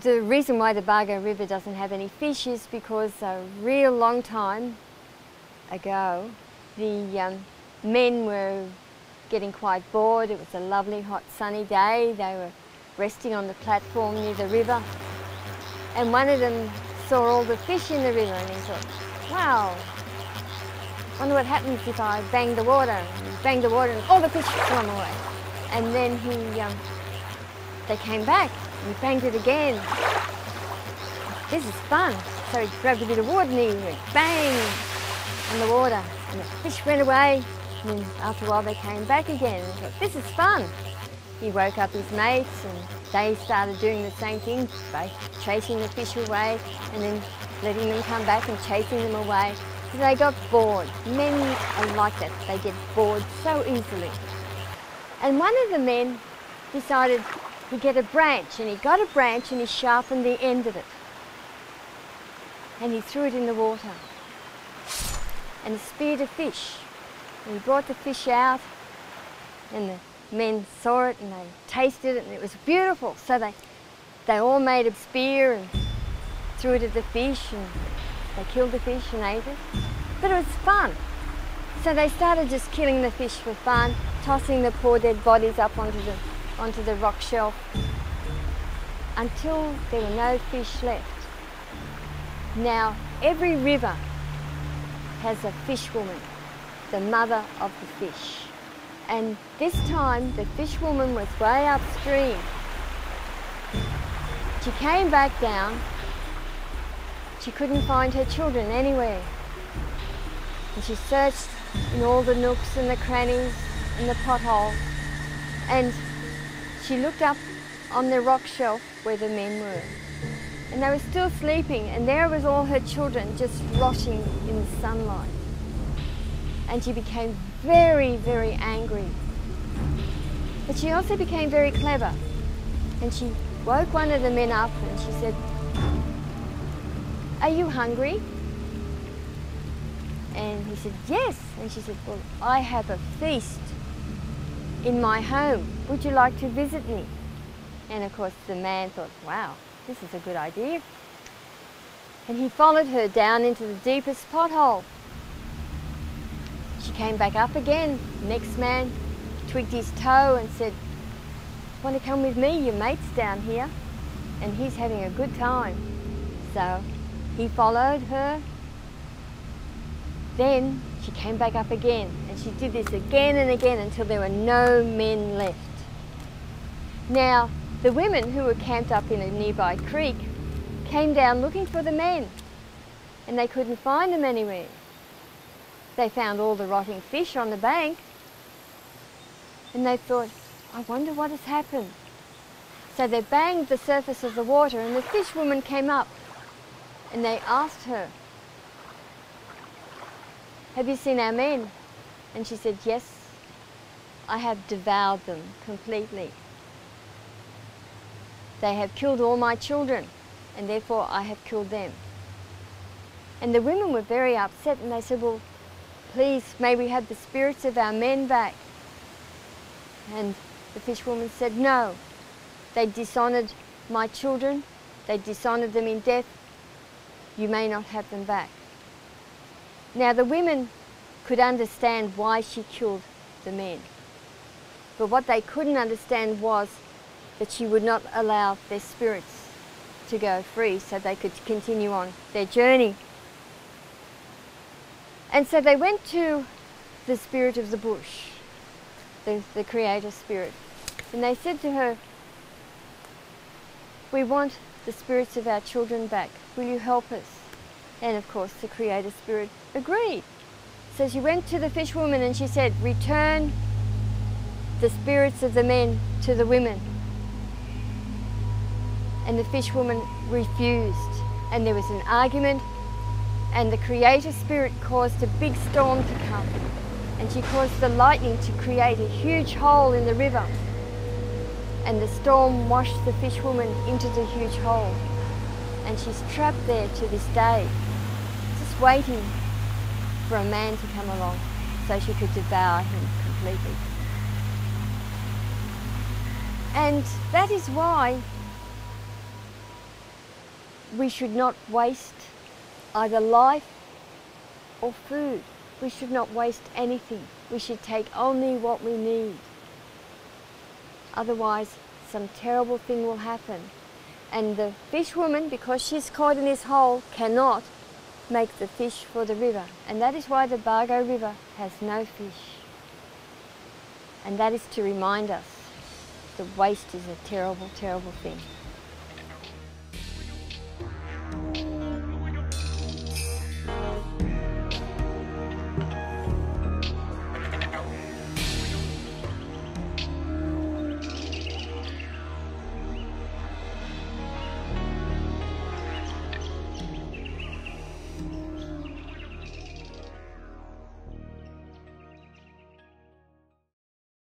The reason why the Bargo River doesn't have any fish is because a real long time ago the men were getting quite bored. It was a lovely hot sunny day. They were resting on the platform near the river, and one of them saw all the fish in the river and he thought, wow, wonder what happens if I bang the water. And he banged the water and all the fish swam away. And then they came back and he banged it again. This is fun. So he grabbed a bit of wood and he went bang on the water and the fish went away. And then after a while they came back again and he thought, this is fun. He woke up his mates and they started doing the same thing by chasing the fish away and then letting them come back and chasing them away. So they got bored. Men are like that. They get bored so easily. And one of the men decided he'd get a branch, and he got a branch and he sharpened the end of it. And he threw it in the water. And he speared a fish. And he brought the fish out and the men saw it and they tasted it and it was beautiful. So they all made a spear and threw it at the fish and they killed the fish and ate it. But it was fun. So they started just killing the fish for fun, tossing the poor dead bodies up onto the rock shelf until there were no fish left. Now, every river has a fish woman, the mother of the fish. And this time, the fish woman was way upstream. She came back down. She couldn't find her children anywhere. And she searched in all the nooks and the crannies and the potholes. And she looked up on the rock shelf where the men were. And they were still sleeping, and there was all her children just rotting in the sunlight. And she became very, very angry. But she also became very clever. And she woke one of the men up and she said, "Are you hungry?" And he said, "Yes." And she said, "Well, I have a feast in my home. Would you like to visit me?" And of course the man thought, wow, this is a good idea. And he followed her down into the deepest pothole. She came back up again. Next man twigged his toe and said, "Want to come with me? Your mate's down here and he's having a good time." So he followed her. Then she came back up again and she did this again and again until there were no men left. Now, the women who were camped up in a nearby creek came down looking for the men and they couldn't find them anywhere. They found all the rotting fish on the bank and they thought, I wonder what has happened. So they banged the surface of the water and the fish woman came up and they asked her, "Have you seen our men?" And she said, "Yes, I have devoured them completely. They have killed all my children and therefore I have killed them." And the women were very upset and they said, "Well, please, may we have the spirits of our men back?" And the fishwoman said, "No, they dishonoured my children, they dishonoured them in death, you may not have them back." Now the women could understand why she killed the men, but what they couldn't understand was that she would not allow their spirits to go free so they could continue on their journey. And so they went to the spirit of the bush, the creator spirit, and they said to her, "We want the spirits of our children back. Will you help us?" And of course the creator spirit agreed. So she went to the fishwoman and she said, "Return the spirits of the men to the women." And the fishwoman refused, and there was an argument, and the creator spirit caused a big storm to come, and she caused the lightning to create a huge hole in the river, and the storm washed the fishwoman into the huge hole, and she's trapped there to this day, just waiting for a man to come along so she could devour him completely. And that is why we should not waste either life or food. We should not waste anything. We should take only what we need. Otherwise, some terrible thing will happen. And the fish woman, because she's caught in this hole, cannot make the fish for the river. And that is why the Bargo River has no fish. And that is to remind us that waste is a terrible, terrible thing.